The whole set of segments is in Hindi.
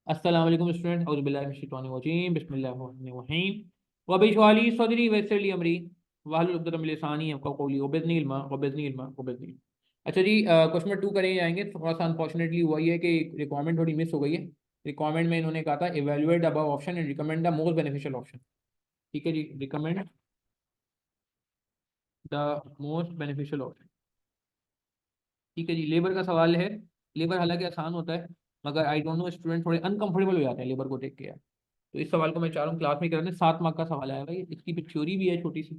अस्सलाम वालेकुम स्टूडेंट औज़ु बिल्लाहि मिनश शैतानिर रजीम बिस्मिल्लाहिर रहीम व बिशवाली सदरी वयस्सिरली अमरी वाहलुल उक़दतम मिन लिसानी यफ़क़हू क़ौली वबिज़्नी इल्मा वबिज़्नी इल्मा वबिज़नी। अच्छा जी, क्वेश्चन नंबर 2 करें जाएंगे। थोड़ा सा अनफॉर्चुनेटली हुआ ये है कि रिक्वायरमेंट थोड़ी मिस हो गई है। रिक्वायरमेंट में इन्होंने कहा था evaluate above option and recommend the most beneficial option. ठीक है जी, recommend the most beneficial option. ठीक है जी, लेबर का सवाल है। लेबर हालांकि आसान होता है, मगर आई डोंट नो स्टूडेंट थोड़े अनकंफर्टेबल हो जाते हैं लेबर को देख के यार। तो इस सवाल को मैं चाह रहा हूँ क्लास में कराने। 7 मार्क का सवाल आएगा ये। इसकी भी थ्योरी भी है छोटी सी,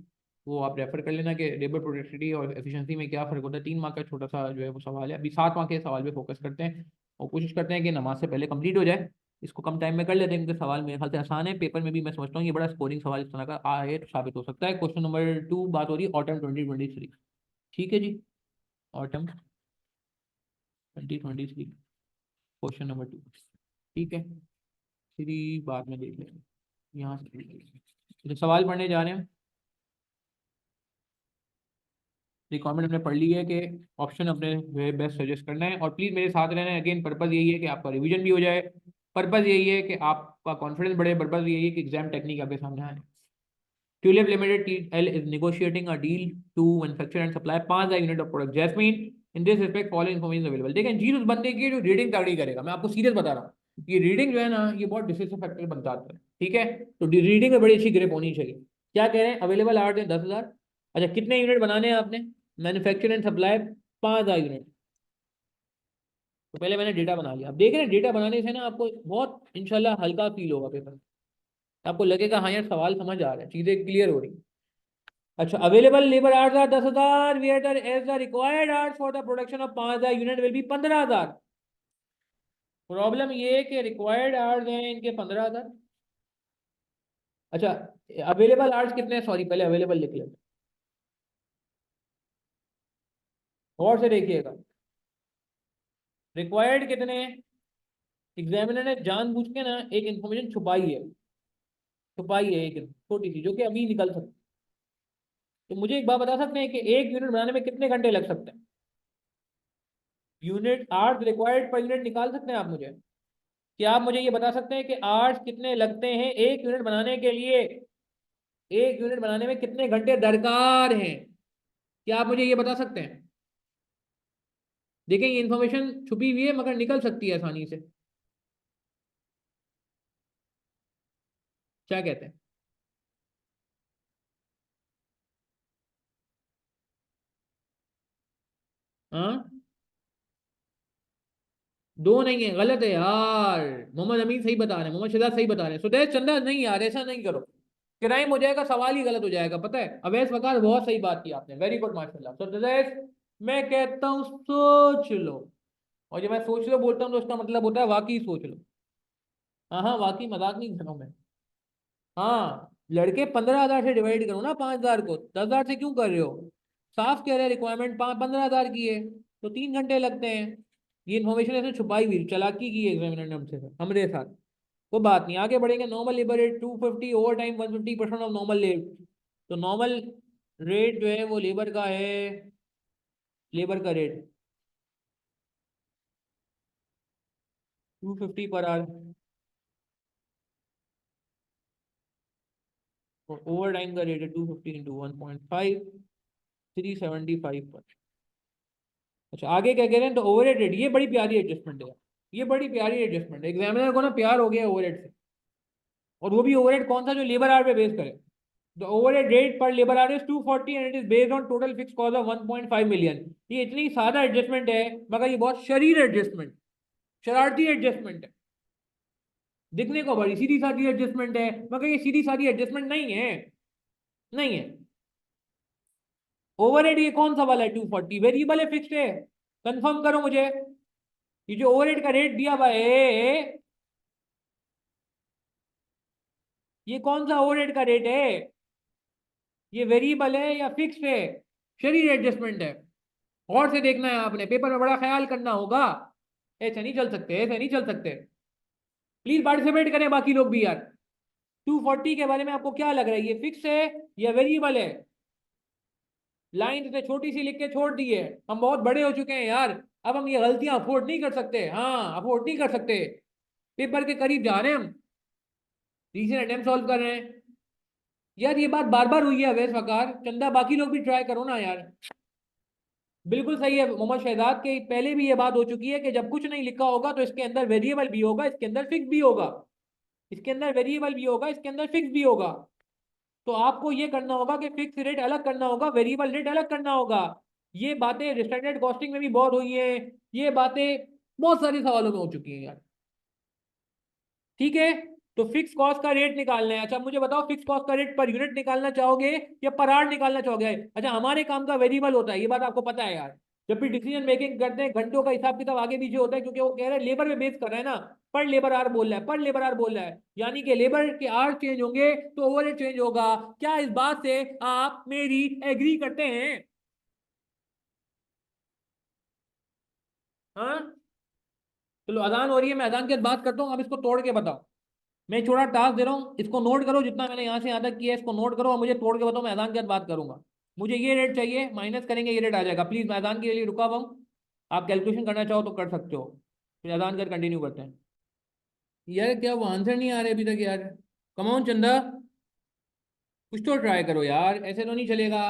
वो आप रेफर कर लेना कि लेबर प्रोडक्टिविटी और एफिशिएंसी में क्या फर्क होता है। 3 मार्क का छोटा सा जो है वो सवाल है। अभी 7 मार्क के सवाल पे फोकस करते हैं और कोशिश करते हैं कि नमाज से पहले कंप्लीट हो जाए। इसको कम टाइम में कर लेते हैं क्योंकि सवाल मेरे ख्याल से आसान है। पेपर में भी मैं समझता हूँ ये बड़ा स्कोरिंग सवाल इस तरह का आए तो साबित हो सकता है। क्वेश्चन नंबर 2 बात हो रही है ऑटम 2023। ठीक है जी, ऑटम 2023 क्वेश्चन नंबर 2। ठीक है, थ्री बाद में देख लेंगे। यहाँ से तो सवाल पढ़ने जा रहे हैं। रिक्वायरमेंट हमने पढ़ ली है कि ऑप्शन अपने जो है बेस्ट सजेस्ट करना है और प्लीज़ मेरे साथ रहना है। अगेन पर्पज़ यही है कि आपका रिवीजन भी हो जाए, पर्पज़ यही है कि आपका कॉन्फिडेंस बढ़े, पर्पज़ यही है कि एग्जाम टेक्निक आपके सामने आए। Tulip Limited TL is negotiating a deal to manufacture and supply 5,000 unit of product Jasmine. In this respect following information available. देखें जी, उस बंदे की जो रीडिंग तगड़ी करेगा, मैं आपको सीरियस बता रहा हूँ, ये रीडिंग जो है ना ये बहुत डिसिसिव फैक्टर बनता है। ठीक है, तो रीडिंग में बड़ी अच्छी ग्रिप होनी चाहिए। क्या कह रहे हैं, अवेलेबल आर्ट है 10,000। अच्छा, कितने यूनिट बनाने हैं आपने, मैन्युफैक्चर एंड सप्लाई 5,000 यूनिट। तो पहले मैंने डेटा बना लिया। अब देख रहे हैं डेटा बनाने से ना आपको बहुत इंशाल्लाह हल्का फील होगा पेपर। आपको लगेगा हाँ यार सवाल समझ आ रहा है, चीजें क्लियर हो रही। अच्छा, available labour hours are 10,000 whereas the required hours for the production of 5,000 unit will be 15,000। Problem ये है कि रिक्वायर्ड आवर्स हैं इनके 15,000। अच्छा, अवेलेबल आवर्स कितने हैं, सॉरी पहले अवेलेबल लिख लेते हैं। और से देखिएगा रिक्वायर्ड कितने हैं। एग्जामिनर ने जानबूझ के ना एक इंफॉर्मेशन छुपाई है एक छोटी सी जो कि अभी निकल सकती है। तो मुझे एक बात बता सकते हैं कि एक यूनिट बनाने में कितने घंटे लग सकते हैं। Unit hours required per unit निकाल सकते हैं आप मुझे? क्या आप मुझे ये बता सकते हैं कि आवर्स कितने लगते हैं एक यूनिट बनाने के लिए? एक यूनिट बनाने में कितने घंटे दरकार हैं? क्या आप मुझे ये बता सकते हैं? देखें ये इंफॉर्मेशन छुपी हुई है मगर निकल सकती है आसानी से। क्या कहते हैं? हाँ, दो नहीं है, गलत है यार। मोहम्मद अमीन सही बता रहे हैं, मोहम्मद शहजाद सही बता रहे हैं। सुदेश चंदा नहीं यार, ऐसा नहीं करो, क्राइम हो जाएगा, सवाल ही गलत हो जाएगा। पता है अवैस वकार, बहुत सही बात की आपने, वेरी गुड माशाल्लाह। सुदेश मैं कहता हूँ सोच लो, और जब मैं सोच लो बोलता हूँ तो उसका मतलब होता है वाकई सोच लो। हाँ हाँ, वाकई मजाक नहीं कर रहा हूँ मैं। हाँ, लड़के 15,000 से डिवाइड करो ना 5,000 को, 10,000 से क्यों कर रहे हो? साफ कह रहे हैं रिक्वायरमेंट 15,000 की है तो 3 घंटे लगते हैं। ये इन्फॉर्मेशन ऐसे छुपाई हुई, चालाकी की है एग्जामिनर ने हमसे, हमारे साथ। कोई बात नहीं, आगे बढ़ेंगे। Normal labour rate 250, over time 150% of normal rate. तो नॉर्मल रेट जो है वो लेबर का है, लेबर का रेट 250 पर आवर, और ओवर टाइम का रेट है 250 इंटू 1.5, 375 पर। अच्छा, आगे क्या कह रहे हैं, तो ओवर रेट, ये बड़ी प्यारी एडजस्टमेंट है। ये बड़ी प्यारी एडजस्टमेंट है, एग्जामिनर को ना प्यार हो गया ओवर से। और वो भी ओवर कौन सा, जो लेबर आवर पे बेस करे। The overhead rate per labor hour is 240 and it is based on total fixed cost of 1.5 million। ये इतनी सादा एडजस्टमेंट है मगर ये बहुत शरीर एडजस्टमेंट, शरारती एडजस्टमेंट है। दिखने को बड़ी सीधी सादी एडजस्टमेंट है मगर ये सीधी सादी एडजस्टमेंट नहीं है, नहीं है। ओवरहेड ये कौन सा वाला है, 240 वेरिएबल है फिक्स्ड है? कंफर्म करो मुझे, ये जो ओवरहेड का रेट दिया हुआ है ये कौन सा ओवरहेड का रेट है? ये वेरिएबल है या फिक्स्ड है? शरीर एडजस्टमेंट है। और से देखना है आपने, पेपर में बड़ा ख्याल करना होगा। ऐसे नहीं चल सकते, ऐसे नहीं चल सकते। प्लीज पार्टिसिपेट करें बाकी लोग भी यार। 240 के बारे में आपको क्या लग रहा है, ये फिक्स है या वेरिएबल है? लाइन इतने छोटी सी लिख के छोड़ दी है। हम बहुत बड़े हो चुके हैं यार, अब हम ये गलतियां अफोर्ड नहीं कर सकते। हाँ, अफोर्ड नहीं कर सकते। पेपर के करीब जा रहे हैं हम, रीजन अटेम्प्ट सॉल्व कर रहे हैं। यार ये बात बार बार हुई है अवैस वकार, चंदा बाकी लोग भी ट्राई करो ना यार। बिल्कुल सही है मोहम्मद शहजाद के, पहले भी ये बात हो चुकी है कि जब कुछ नहीं लिखा होगा तो इसके अंदर वेरिएबल भी होगा, इसके अंदर फिक्स भी होगा, इसके अंदर वेरिएबल भी होगा, इसके अंदर फिक्स भी होगा। तो आपको ये करना होगा कि फिक्स रेट अलग करना होगा, वेरिएबल रेट अलग करना होगा। ये बातें स्टैंडर्ड कॉस्टिंग में भी बहुत हुई है, ये बातें बहुत सारे सवालों में हो चुकी हैं यार। ठीक है, तो फिक्स कॉस्ट का रेट निकालना है। अच्छा मुझे बताओ, फिक्स कॉस्ट का रेट पर यूनिट निकालना चाहोगे या पर आवर निकालना चाहोगे? अच्छा हमारे काम का वेरिएबल होता है, ये बात आपको पता है यार। जब भी डिसीजन मेकिंग करते हैं घंटों का हिसाब किताब आगे पीछे होता है, क्योंकि वो कह रहे हैं लेबर में बेस कर रहा है ना, पर लेबर आर बोल रहा है, पर लेबर आर बोल रहा है, यानी कि लेबर के आर चेंज होंगे तो ओवरहेड चेंज होगा। क्या इस बात से आप मेरी एग्री करते हैं? हाँ, चलो अजान हो रही है, मैं अजान के बाद बात करता हूँ, अब इसको तोड़ के बताओ। मैं छोटा टास्क दे रहा हूँ, इसको नोट करो, जितना मैंने यहाँ से यहाँ तक किया है इसको नोट करो और मुझे तोड़ के बताओ, मैं अजान के बाद बात करूंगा। मुझे ये रेट चाहिए, माइनस करेंगे ये रेट आ जाएगा। प्लीज मैं अजान के लिए रुका हुआ हूँ, आप कैलकुलेशन करना चाहो तो कर सकते हो, फिर अजान कर कंटिन्यू करते हैं। यार क्या वो आंसर नहीं आ रहे अभी तक यार? कमाओ चंदा, कुछ तो ट्राई करो यार, ऐसे तो नहीं चलेगा।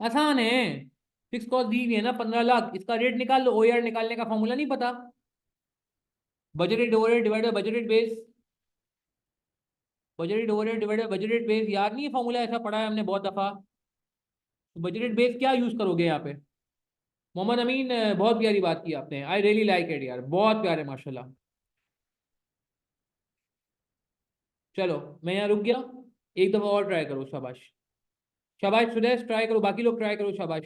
आसान है, फिक्स कॉस्ट दी हुई है ना 15 लाख, इसका रेट निकाल लो। ओआर निकालने का फॉर्मूला नहीं पता? Budgeted overhead divide by budgeted base, budgeted overhead divide by budgeted base, याद नहीं है फॉर्मूला? ऐसा पढ़ा है हमने बहुत दफा। तो बजटेड बेस क्या यूज करोगे यहाँ पे? मोहम्मद अमीन, बहुत प्यारी बात की आपने, आई रियली लाइक इट यार, बहुत प्यारे माशाल्लाह। चलो मैं यहाँ रुक गया, एक दफा और ट्राई करो, शाबाश। शाबाश सुदेश, ट्राई करो, बाकी लोग ट्राई करो, शाबाश।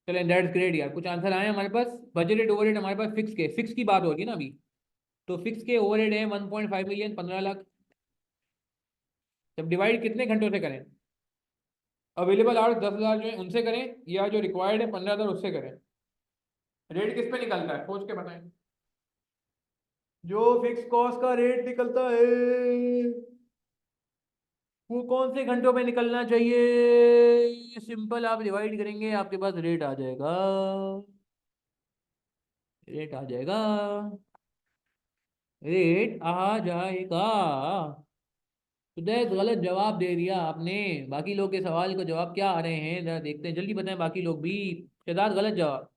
चलो दैट्स ग्रेट यार, कुछ आंसर आए हमारे पास। बजटेड ओवरहेड हमारे पास फिक्स के, फिक्स की बात हो रही है ना अभी, तो फिक्स के ओवरहेड है 1.5 मिलियन, 15 लाख। जब डिवाइड कितने घंटों से करें? अवेलेबल आवर्स 10,000 जो है उनसे करें, या जो रिक्वायर्ड है 15,000 उससे करें? रेट किस पे निकलता है सोच के बताएं। जो फिक्स कॉस्ट का रेट निकलता है वो कौन से घंटों में निकलना चाहिए? सिंपल, आप डिवाइड करेंगे आपके पास रेट आ जाएगा, रेट आ जाएगा, रेट आ जाएगा। सुदेश गलत जवाब दे दिया आपने, बाकी लोग के सवाल को जवाब क्या आ रहे हैं जरा देखते हैं, जल्दी बताएं बाकी लोग भी। शहजाद गलत जवाब।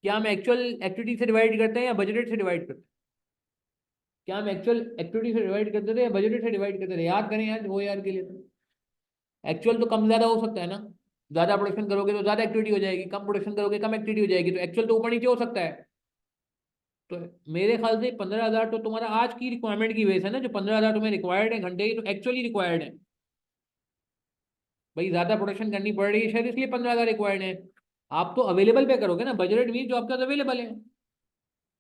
क्या हम एक्चुअल एक्टिविटी से डिवाइड करते हैं या बजटेड से डिवाइड करते हैं? क्या हम एक्चुअल एक्टिविटी से डिवाइड करते थे या बजटेड से डिवाइड करते थे? याद करें यार, वो यार के लिए तो एक्चुअल तो कम ज्यादा हो सकता है ना, ज्यादा प्रोडक्शन करोगे तो ज्यादा एक्टिविटी हो जाएगी, कम प्रोडक्शन करोगे कम एक्टिविटी हो जाएगी, तो एक्चुअल तो ऊपर नीचे हो सकता है। तो मेरे ख्याल से 15,000 तो तुम्हारा आज की रिक्वायरमेंट की बेस है ना, जो 15,000 तुम्हें रिक्वायर्ड है घंटे की, तो एक्चुअली रिक्वायर्ड है। भाई ज्यादा प्रोडक्शन करनी पड़ रही है शायद, इसलिए 15,000 रिक्वायर्ड है। आप तो अवेलेबल पे करोगे ना, बजट मीन जो आपके पास अवेलेबल है।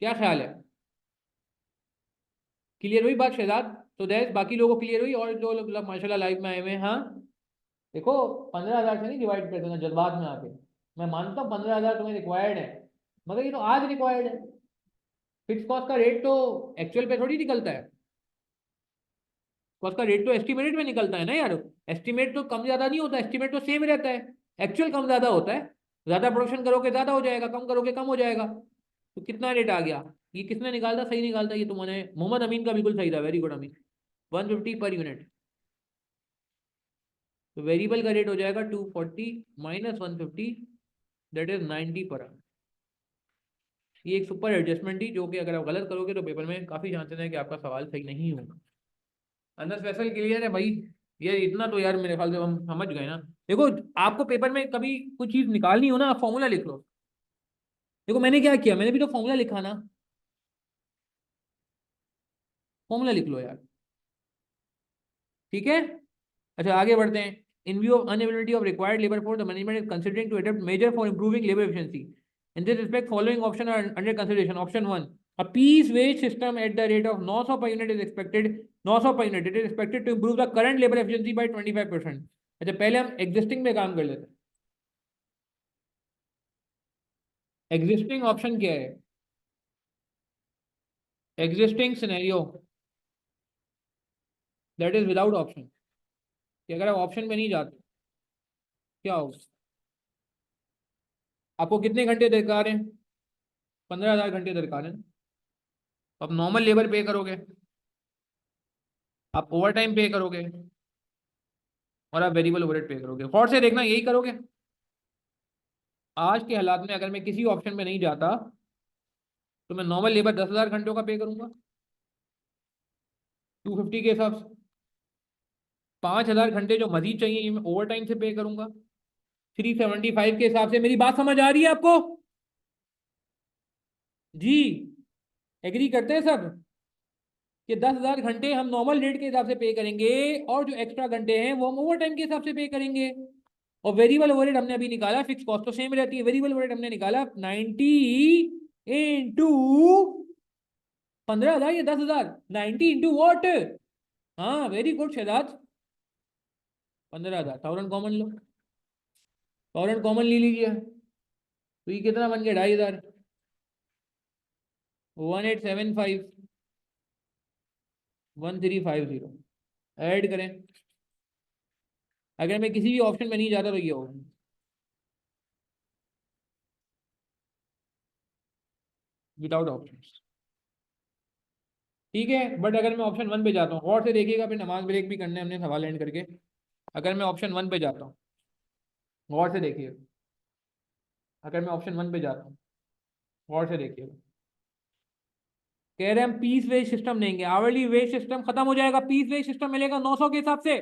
क्या ख्याल है? क्लियर हुई बात शहजाद? तो दैट बाकी लोगों को क्लियर हुई, और जो लोग मतलब माशाल्लाह लाइव में आए हुए हैं, हाँ। देखो, 15,000 से नहीं डिवाइड कर देना जज्बात में आके। मैं मानता हूँ 15,000 तुम्हें रिक्वायर्ड है, मगर ये तो आज रिक्वायर्ड है। फिक्स कॉस्ट का रेट तो एक्चुअल पे थोड़ी निकलता है, कॉस्ट का रेट तो एस्टिमेटेड में निकलता है ना यार। एस्टिमेट तो कम ज्यादा नहीं होता, एस्टिमेट तो सेम रहता है। एक्चुअल कम ज्यादा होता है, ज्यादा प्रोडक्शन करोगे ज्यादा हो जाएगा, कम करोगे कम हो जाएगा। तो कितना रेट आ गया? ये किसने निकाला सही निकालता? ये तुम्हारे मोहम्मद अमीन का बिल्कुल सही था, वेरी गुड अमीन। 150 पर यूनिट, तो वेरिएबल का रेट हो जाएगा 240 minus 150, that is 90 per hour. ये एक सुपर एडजस्टमेंट थी, जो कि अगर आप गलत करोगे तो पेपर में काफी चांसेस है कि आपका सवाल सही नहीं होगा। अंदर स्पेशल क्लियर है भाई? ये इतना तो यार मेरे ख्याल से हम समझ गए ना। देखो, आपको पेपर में कभी कुछ चीज निकालनी हो ना, आप फॉर्मूला लिख लो। देखो मैंने क्या किया, मैंने भी तो फॉर्मूला लिखा ना, फॉर्मूला लिख लो यार। ठीक है, अच्छा आगे बढ़ते हैं। In view of unavailability of required labour force, the management is considering to adopt measure for improving labour efficiency. In this respect following option are under consideration. Option one, a piece wage system at the rate of 900 per unit is expected, 900 per unit, it is expected to improve the current labor efficiency by 25%। अच्छा पहले हम एग्जिस्टिंग में काम कर लेते हैं। एग्जिस्टिंग ऑप्शन क्या है? Existing scenario, that is without option, कि अगर आप ऑप्शन में नहीं जाते क्या होगा? आपको कितने घंटे दरकार हैं? 15,000 घंटे दरकार है। आप नॉर्मल लेबर पे करोगे, आप ओवर टाइम पे करोगे, और आप वेरिएबल ओवरहेड पे करोगे। गौर से देखना, यही करोगे। आज के हालात में अगर मैं किसी ऑप्शन में नहीं जाता तो मैं नॉर्मल लेबर 10,000 घंटों का पे करूंगा 250 के हिसाब से। 5,000 घंटे जो मजीद चाहिए ये मैं ओवर टाइम से पे करूंगा 375 के हिसाब से। मेरी बात समझ आ रही है आपको? जी, एग्री करते हैं सब कि 10,000 घंटे हम नॉर्मल रेट के हिसाब से पे करेंगे, और जो एक्स्ट्रा घंटे हैं वो हम ओवर टाइम के हिसाब से पे करेंगे। और वेरिएबल ओवरहेड हमने अभी निकाला, फिक्स कॉस्ट तो सेम रहती है। वेरिएबल ओवरहेड हमने निकाला 90 इंटू 15,000 या 10,000, 90 इंटू वॉट। हाँ very good Shahzad, 15,000। Thousand common लो, थाउजेंड कॉमन ले लीजिए, तो ये कितना बन गया? 2,500। 1875, 1350 ऐड करें। अगर मैं किसी भी ऑप्शन में नहीं जाता तो ये होगा विदाउट ऑप्शन। ठीक है, बट अगर मैं ऑप्शन वन पे जाता हूँ, और से देखिएगा, फिर नमाज ब्रेक भी करने हमने सवाल एंड करके। अगर मैं ऑप्शन वन पे जाता हूँ, गौर से देखिएगा, अगर मैं ऑप्शन वन पे जाता हूँ, गौर से देखिएगा, कह रहे हैं हम पीस वेज सिस्टम लेंगे। आवरली वेज सिस्टम खत्म हो जाएगा, पीस वेज सिस्टम मिलेगा 900 के हिसाब से,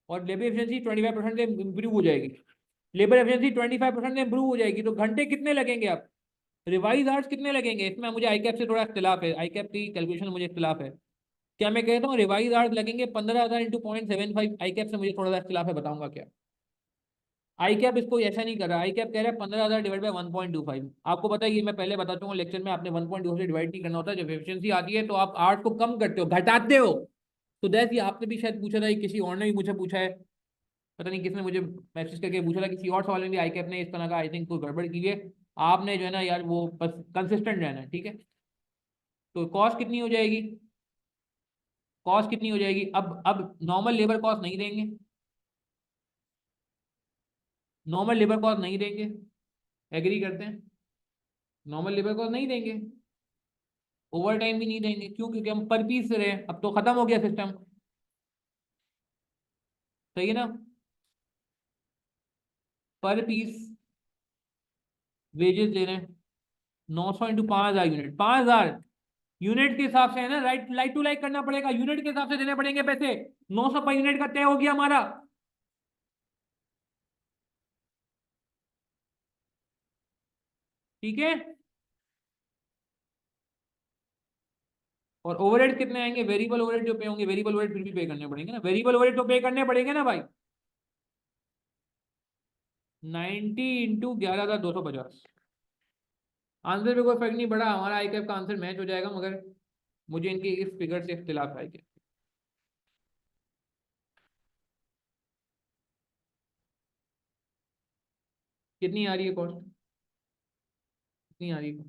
और लेबर एफिशिएंसी 25% से इंप्रूव हो जाएगी। लेबर एफिशिएंसी 25% से इंप्रूव हो जाएगी, तो घंटे कितने लगेंगे आप? रिवाइज आवर्स कितने लगेंगे? इसमें मुझे आईकैप से थोड़ा इख्तिलाफ है, आईकैप की कैलकुलेशन मुझे इख्तिलाफ है। क्या मैं कहता हूँ रिवाइज आवर्स लगेंगे 15,000 इंटू 0.75? आईकैप से मुझे थोड़ा सा इख्तिलाफ है, बताऊंगा क्या। आई कैप इसको ऐसा नहीं कर रहा, आई कैप कह रहा है 15,000 डिवाइड बाई 1.25। आपको पता है, ये मैं पहले बता चुका लेक्चर में, आपने 1.2 से डिवाइड नहीं करना होता। जब एफिशिएंसी आती है तो आप आर्ट को कम करते हो, घटाते हो। तो दैट, ये आपने भी शायद पूछा था, ये किसी और ने भी मुझे पूछा है, पता नहीं किसने मुझे मैसेज करके पूछा था, किसी और सवाल में भी आई कैप ने इस तरह का आई थिंक कोई गड़बड़ की है। आपने जो है ना यार, वो बस कंसिस्टेंट रहना है, ठीक है। तो कॉस्ट कितनी हो जाएगी? कॉस्ट कितनी हो जाएगी? अब नॉर्मल लेबर कॉस्ट नहीं देंगे, नॉर्मल लेबर कॉस्ट नहीं देंगे, एग्री करते हैं? नॉर्मल लेबर कॉस्ट नहीं देंगे, ओवर टाइम भी नहीं देंगे। क्यों? क्योंकि हम पर पीस रहे हैं, अब तो खत्म हो गया सिस्टम। सही है ना? पर पीस वेजेस दे रहे हैं 900 इंटू 5,000 यूनिट, 5,000 यूनिट के हिसाब से है ना, राइट, लाइक टू लाइक करना पड़ेगा, यूनिट के हिसाब से देने पड़ेंगे पैसे। 900 पर यूनिट का तय हो गया हमारा, ठीक है। और ओवरहेड कितने आएंगे? वेरिएबल ओवरहेड जो पे होंगे, वेरिएबल ओवरहेड फिर भी पे करने पड़ेंगे ना, वेरिएबल ओवरहेड तो पे करने पड़ेंगे ना भाई। 90 इंटू 11,250। आंसर पे कोई फर्क नहीं पड़ा, हमारा आई कैप का आंसर मैच हो जाएगा, मगर मुझे इनके इस फिगर से इख्तिलाफ है। कितनी आ रही है कॉस्ट? कितनी आ रही है?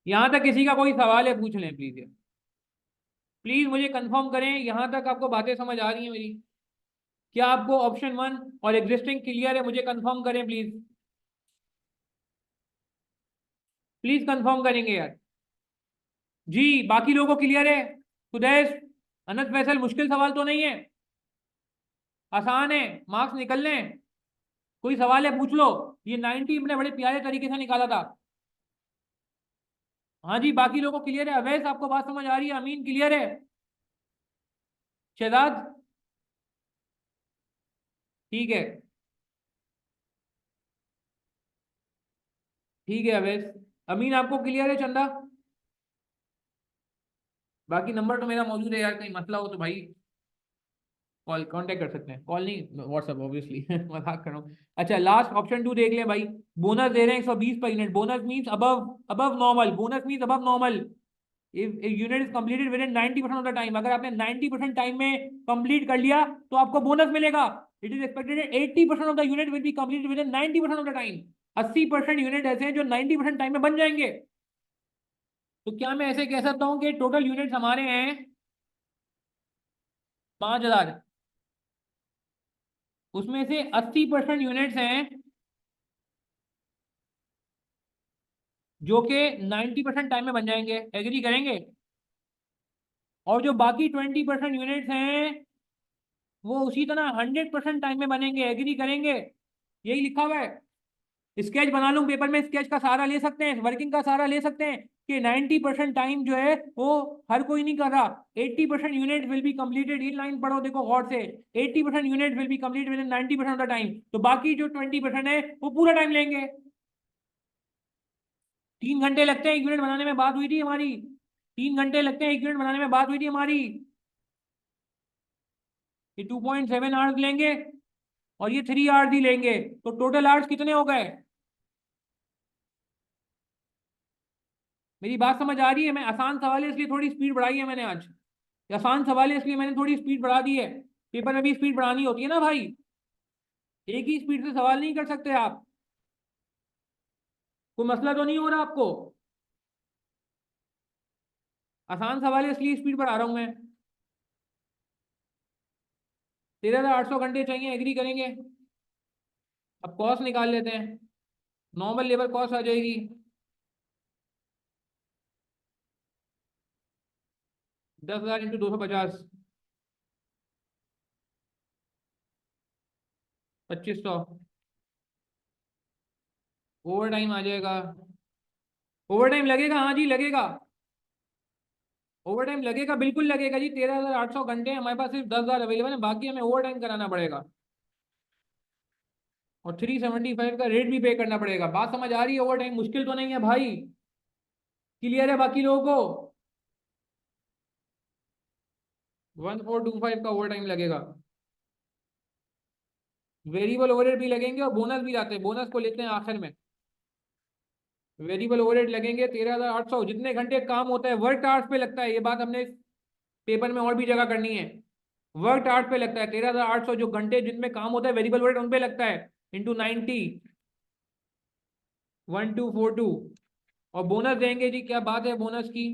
यहां तक किसी का कोई सवाल है, पूछ लें प्लीज। प्लीज मुझे कंफर्म करें, यहां तक आपको बातें समझ आ रही हैं मेरी? क्या आपको ऑप्शन वन और एग्जिस्टिंग क्लियर है? मुझे कंफर्म करें प्लीज, प्लीज कंफर्म करेंगे यार। जी, बाकी लोगों को क्लियर है? सुदेश, अनंत फैसल, मुश्किल सवाल तो नहीं है, आसान है, मार्क्स निकल लें। कोई सवाल है पूछ लो। ये 90 मैंने बड़े प्यारे तरीके से निकाला था। हाँ जी, बाकी लोगों को क्लियर है? अवैस, आपको बात समझ आ रही है? अमीन क्लियर है? शहजाद, ठीक है, ठीक है अवैस। अमीन आपको क्लियर है? चंदा, बाकी नंबर तो मेरा मौजूद है यार, कहीं मसला हो तो भाई कॉल कांटेक्ट कर सकते हैं, कॉल नहीं व्हाट्सएप ऑब्वियसली मजाक कर रहा हूँ। अच्छा, लास्ट ऑप्शन टू देख लें भाई। बोनस दे रहे हैं 120 per unit, bonus means above, above normal, bonus means above normal. If unit is completed with in 90% of the time, अगर आपने 90% टाइम में कंप्लीट कर लिया तो आपको बोनस मिलेगा। It is expected 80% of the unit will be completed with in 90% of the time. 80% unit ऐसे हैं जो 90% टाइम में बन जाएंगे। तो क्या मैं ऐसे कह सकता हूँ कि टोटल यूनिट्स हमारे हैं 5,000, उसमें से 80% यूनिट्स हैं जो कि 90% टाइम में बन जाएंगे, एग्री करेंगे? और जो बाकी 20% यूनिट्स हैं वो उसी तरह 100% टाइम में बनेंगे, एग्री करेंगे? यही लिखा हुआ है। स्केच बना लूं पेपर में, स्केच का सहारा ले सकते हैं, वर्किंग का सहारा ले सकते हैं कि 90% टाइम जो है वो हर कोई नहीं कर रहा। 80% यूनिट विल बी कंप्लीटेड, ये लाइन पढ़ो देखो गौर से, 80% unit will be completed with in 90% of the time. तो बाकी जो 20% है वो पूरा टाइम लेंगे। 3 घंटे लगते हैं एक यूनिट बनाने में, बात हुई थी हमारी। 3 घंटे लगते हैं एक यूनिट बनाने में, बात हुई थी हमारी। ये 2.7 आवर्स लेंगे और ये 3 आवर्स ही लेंगे, तो टोटल आवर्स कितने हो गए? मेरी बात समझ आ रही है? मैं आसान सवाल है इसलिए थोड़ी स्पीड बढ़ाई है मैंने आज। ये आसान सवाल है इसलिए मैंने थोड़ी स्पीड बढ़ा दी है। पेपर में भी स्पीड बढ़ानी होती है ना भाई, एक ही स्पीड से सवाल नहीं कर सकते आप। कोई मसला तो नहीं हो रहा आपको? आसान सवाल है इसलिए स्पीड बढ़ा रहा हूं मैं। 13,800 घंटे चाहिए, एग्री करेंगे? अब कॉस्ट निकाल लेते हैं। नॉर्मल लेबर कॉस्ट आ जाएगी 10,000 इंटू 250, 2500। ओवर टाइम आ जाएगा। ओवर टाइम लगेगा, हाँ जी लगेगा। ओवर टाइम लगेगा, बिल्कुल लगेगा जी। 13,800 घंटे हमारे पास सिर्फ 10,000 अवेलेबल है, बाकी हमें ओवर टाइम कराना पड़ेगा। और 375 का रेट भी पे करना पड़ेगा। बात समझ आ रही है? ओवर टाइम मुश्किल तो नहीं है भाई? क्लियर है बाकी लोगों को? 1425 का ओवर टाइम लगेगा। वेरिएबल ओवरहेड भी लगेंगे और बोनस भी आते हैं, बोनस को लेते हैं आखिर में। वेरिएबल ओवरहेड लगेंगे 13,800। जितने घंटे काम होता है वर्क आवर्स पे लगता है, ये बात हमने पेपर में और भी जगह करनी है। वर्क आवर्स पे लगता है 13,800, जो घंटे जिनमें काम होता है वेरिएबल ओवरहेड उन पे लगता है, इंटू 90, 1242। और बोनस देंगे जी, क्या बात है बोनस की।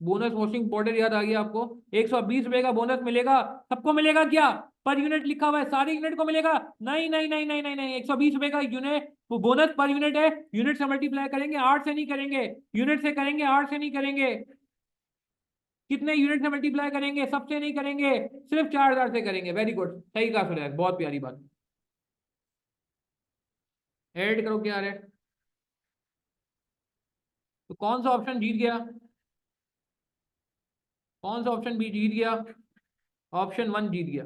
बोनस वॉशिंग पाउडर याद आ गया आपको? 120 रुपए का बोनस मिलेगा। सबको मिलेगा क्या? पर यूनिट लिखा हुआ है, सारे यूनिट को मिलेगा? नहीं नहीं नहीं नहीं नहीं नहीं, 120 रुपए का यूनिट वो बोनस पर यूनिट है। यूनिट से मल्टीप्लाई करेंगे, 8 से नहीं करेंगे। यूनिट से करेंगे, 8 से नहीं करेंगे। कितने यूनिट से मल्टीप्लाई करेंगे? सबसे नहीं करेंगे, सिर्फ 4,000 से करेंगे। वेरी गुड, सही कहा सुरेश, बहुत प्यारी बात। ऐड करो क्या है? तो कौन सा ऑप्शन जीत गया? कौन सा ऑप्शन बी जीत गया? ऑप्शन 1 जीत गया।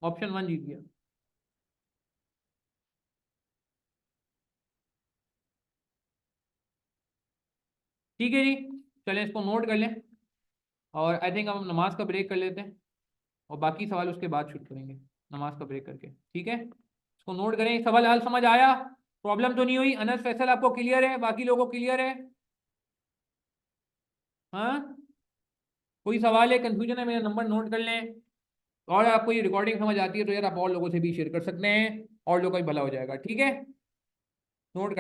ऑप्शन 1 जीत गया। ठीक है जी, चलें इसको नोट कर लें। और आई थिंक हम नमाज का ब्रेक कर लेते हैं, और बाकी सवाल उसके बाद शुरू करेंगे नमाज का ब्रेक करके। ठीक है, इसको नोट करें। सवाल हाल समझ आया? प्रॉब्लम तो नहीं हुई? अनस फैसल आपको क्लियर है? बाकी लोगों को क्लियर है? हाँ, कोई सवाल है, कंफ्यूजन है, मेरा नंबर नोट कर लें। और आपको ये रिकॉर्डिंग समझ आती है तो यार आप और लोगों से भी शेयर कर सकते हैं, और लोगों का भी भला हो जाएगा। ठीक है, नोट कर